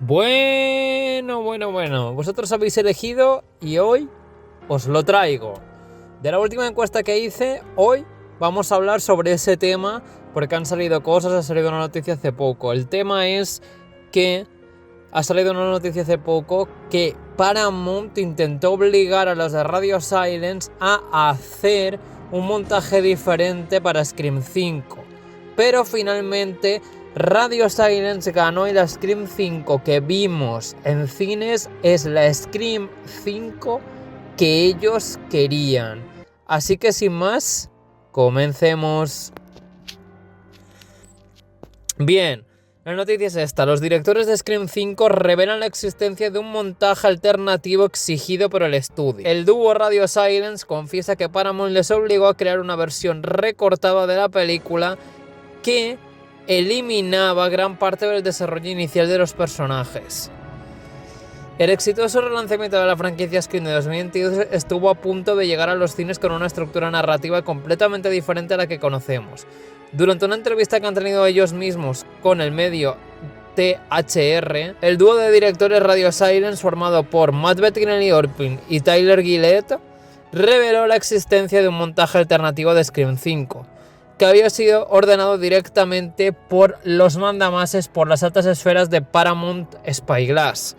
Bueno. Vosotros habéis elegido y hoy os lo traigo. De la última encuesta que hice, hoy vamos a hablar sobre ese tema porque han salido cosas, ha salido una noticia hace poco. El tema es que ha salido una noticia hace poco que Paramount intentó obligar a los de Radio Silence a hacer un montaje diferente para Scream 5. Pero finalmente Radio Silence ganó y la Scream 5 que vimos en cines es la Scream 5 que ellos querían. Así que sin más, comencemos. Bien, la noticia es esta. Los directores de Scream 5 revelan la existencia de un montaje alternativo exigido por el estudio. El dúo Radio Silence confiesa que Paramount les obligó a crear una versión recortada de la película que eliminaba gran parte del desarrollo inicial de los personajes. El exitoso relanzamiento de la franquicia Scream de 2022 estuvo a punto de llegar a los cines con una estructura narrativa completamente diferente a la que conocemos. Durante una entrevista que han tenido ellos mismos con el medio THR, el dúo de directores Radio Silence, formado por Matt Bettinelli-Olpin y Tyler Gillett, reveló la existencia de un montaje alternativo de Scream 5, que había sido ordenado directamente por los mandamases por las altas esferas de Paramount Spyglass.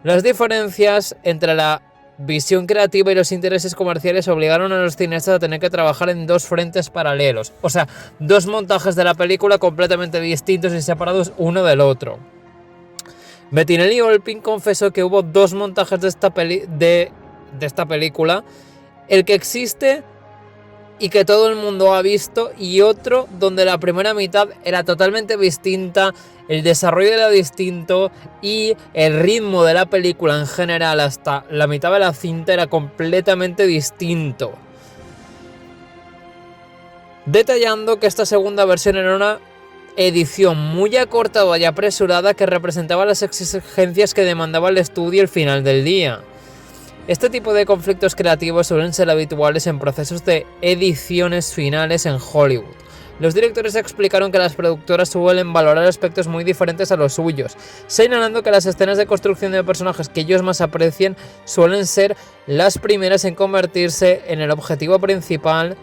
Las diferencias entre la visión creativa y los intereses comerciales obligaron a los cineastas a tener que trabajar en dos frentes paralelos, o sea, dos montajes de la película completamente distintos y separados uno del otro. Bettinelli-Olpin confesó que hubo dos montajes de esta película, el que existe y que todo el mundo ha visto, y otro donde la primera mitad era totalmente distinta, el desarrollo era distinto y el ritmo de la película en general hasta la mitad de la cinta era completamente distinto. Detallando que esta segunda versión era una edición muy acortada y apresurada que representaba las exigencias que demandaba el estudio al final del día. Este tipo de conflictos creativos suelen ser habituales en procesos de ediciones finales en Hollywood. Los directores explicaron que las productoras suelen valorar aspectos muy diferentes a los suyos, señalando que las escenas de construcción de personajes que ellos más aprecian suelen ser las primeras en convertirse en el objetivo principal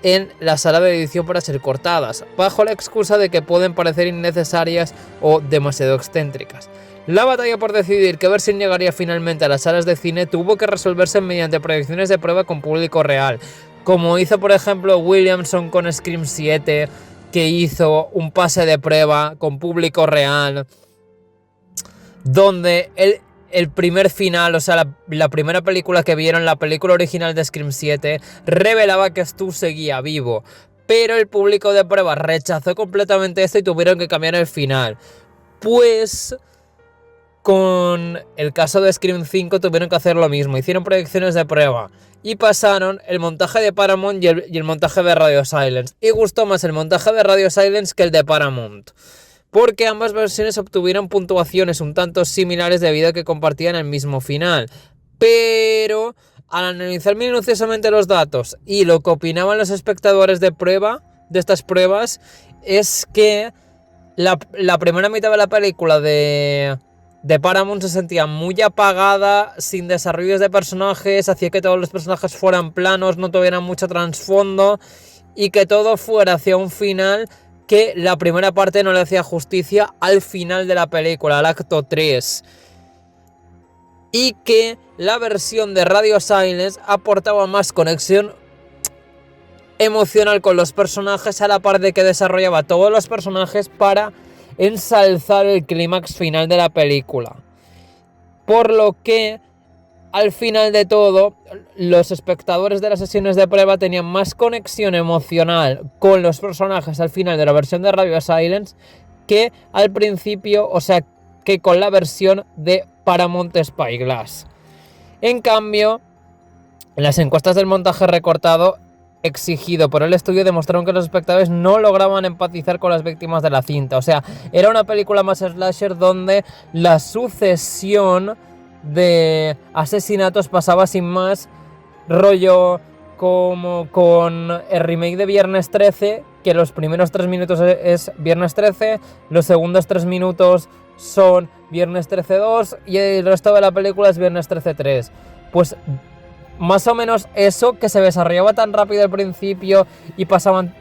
en la sala de edición para ser cortadas, bajo la excusa de que pueden parecer innecesarias o demasiado excéntricas. La batalla por decidir qué versión llegaría finalmente a las salas de cine tuvo que resolverse mediante proyecciones de prueba con público real, como hizo por ejemplo Williamson con Scream 7, que hizo un pase de prueba con público real, donde el primer final, o sea, la primera película que vieron, la película original de Scream 7, revelaba que Stu seguía vivo, pero el público de prueba rechazó completamente esto y tuvieron que cambiar el final. Pues con el caso de Scream 5 tuvieron que hacer lo mismo, hicieron proyecciones de prueba y pasaron el montaje de Paramount y el montaje de Radio Silence, y gustó más el montaje de Radio Silence que el de Paramount, porque ambas versiones obtuvieron puntuaciones un tanto similares debido a que compartían el mismo final, pero al analizar minuciosamente los datos y lo que opinaban los espectadores de estas pruebas, es que la primera mitad de la película de Paramount se sentía muy apagada, sin desarrollos de personajes, hacía que todos los personajes fueran planos, no tuvieran mucho trasfondo y que todo fuera hacia un final que la primera parte no le hacía justicia al final de la película, al acto 3. Y que la versión de Radio Silence aportaba más conexión emocional con los personajes, a la par de que desarrollaba todos los personajes para ensalzar el clímax final de la película. Por lo que al final de todo, los espectadores de las sesiones de prueba tenían más conexión emocional con los personajes al final de la versión de Radio Silence que al principio, o sea, que con la versión de Paramount Spyglass. En cambio, las encuestas del montaje recortado exigido por el estudio demostraron que los espectadores no lograban empatizar con las víctimas de la cinta. O sea, era una película más slasher donde la sucesión de asesinatos pasaba sin más, rollo como con el remake de Viernes 13, que los primeros 3 minutos es Viernes 13, los segundos 3 minutos son Viernes 13 2 y el resto de la película es Viernes 13 3. Pues más o menos eso, que se desarrollaba tan rápido al principio y pasaban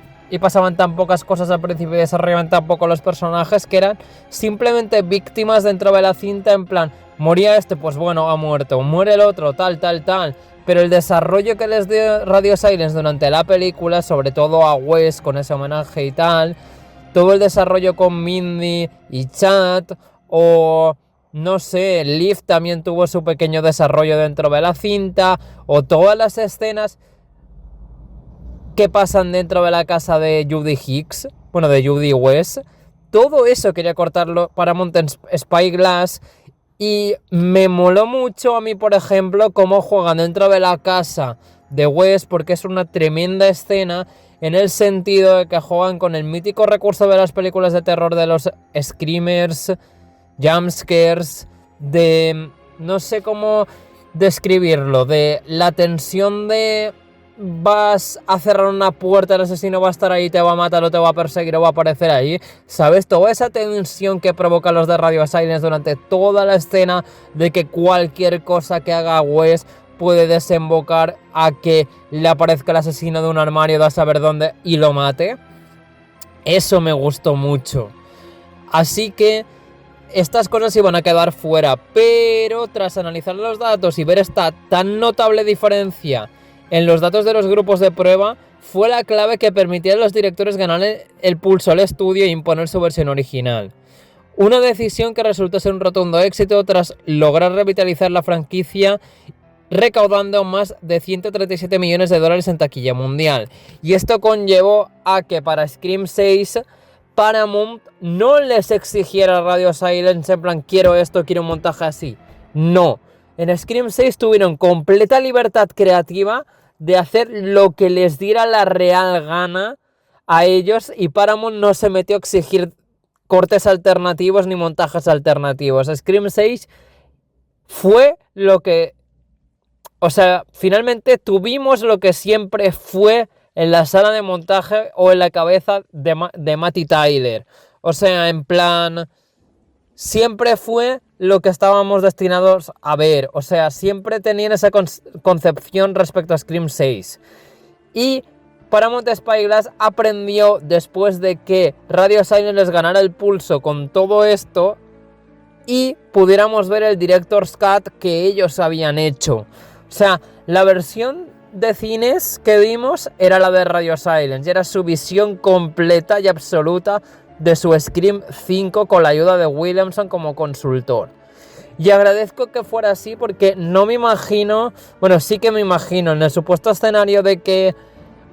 tan pocas cosas al principio y desarrollaban tan poco los personajes, que eran simplemente víctimas dentro de la cinta, en plan, moría este, pues bueno, ha muerto, muere el otro, tal. Pero el desarrollo que les dio Radio Silence durante la película, sobre todo a Wes con ese homenaje y tal, todo el desarrollo con Mindy y Chad, o no sé, Liv también tuvo su pequeño desarrollo dentro de la cinta, o todas las escenas que pasan dentro de la casa de Judy Hicks, bueno, de Judy West, todo eso quería cortarlo para Paramount Spyglass. Y me moló mucho a mí, por ejemplo, cómo juegan dentro de la casa de West, porque es una tremenda escena en el sentido de que juegan con el mítico recurso de las películas de terror de los screamers, jumpscares, de no sé cómo describirlo, de la tensión de vas a cerrar una puerta, el asesino va a estar ahí, te va a matar o te va a perseguir o va a aparecer ahí, ¿sabes? Toda esa tensión que provocan los de Radio Silence durante toda la escena, de que cualquier cosa que haga Wes puede desembocar a que le aparezca el asesino de un armario, de a saber dónde, y lo mate. Eso me gustó mucho. Así que estas cosas iban a quedar fuera, pero tras analizar los datos y ver esta tan notable diferencia en los datos de los grupos de prueba, fue la clave que permitía a los directores ganar el pulso al estudio e imponer su versión original. Una decisión que resultó ser un rotundo éxito tras lograr revitalizar la franquicia, recaudando más de 137 millones de dólares en taquilla mundial. Y esto conllevó a que para Scream 6 Paramount no les exigiera a Radio Silence en plan, quiero esto, quiero un montaje así. No. En Scream 6 tuvieron completa libertad creativa de hacer lo que les diera la real gana a ellos, y Paramount no se metió a exigir cortes alternativos ni montajes alternativos. Scream 6 fue lo que... O sea, finalmente tuvimos lo que siempre fue en la sala de montaje o en la cabeza de Matty Tyler. O sea, en plan... Siempre fue lo que estábamos destinados a ver. O sea, siempre tenían esa concepción respecto a Scream 6. Y Paramount Spyglass aprendió, después de que Radio Silence les ganara el pulso con todo esto, y pudiéramos ver el Director's Cut que ellos habían hecho. O sea, la versión de cines que vimos era la de Radio Silence. Y era su visión completa y absoluta de su Scream 5 con la ayuda de Williamson como consultor. Y agradezco que fuera así, porque no me imagino, bueno, sí que me imagino en el supuesto escenario de que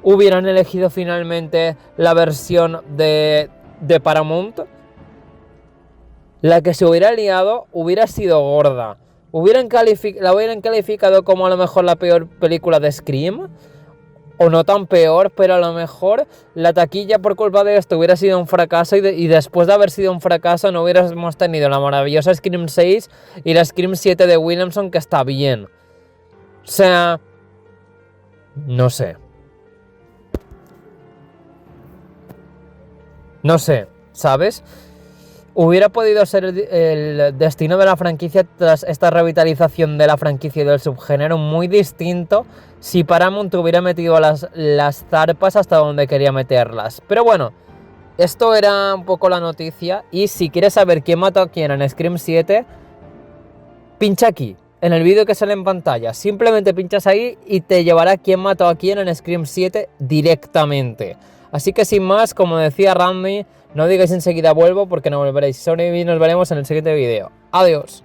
hubieran elegido finalmente la versión de Paramount, la que se hubiera liado hubiera sido gorda. La hubieran calificado como a lo mejor la peor película de Scream, o no tan peor, pero a lo mejor la taquilla por culpa de esto hubiera sido un fracaso, y después de haber sido un fracaso no hubiéramos tenido la maravillosa Scream 6 y la Scream 7 de Williamson, que está bien. O sea, no sé, ¿sabes? Hubiera podido ser el destino de la franquicia tras esta revitalización de la franquicia y del subgénero muy distinto si Paramount hubiera metido las zarpas hasta donde quería meterlas. Pero bueno, esto era un poco la noticia, y si quieres saber quién mató a quién en Scream 7, pincha aquí, en el vídeo que sale en pantalla. Simplemente pinchas ahí y te llevará a quién mató a quién en Scream 7 directamente. Así que sin más, como decía Randy, no digáis enseguida vuelvo, porque no volveréis. Y nos veremos en el siguiente vídeo. Adiós.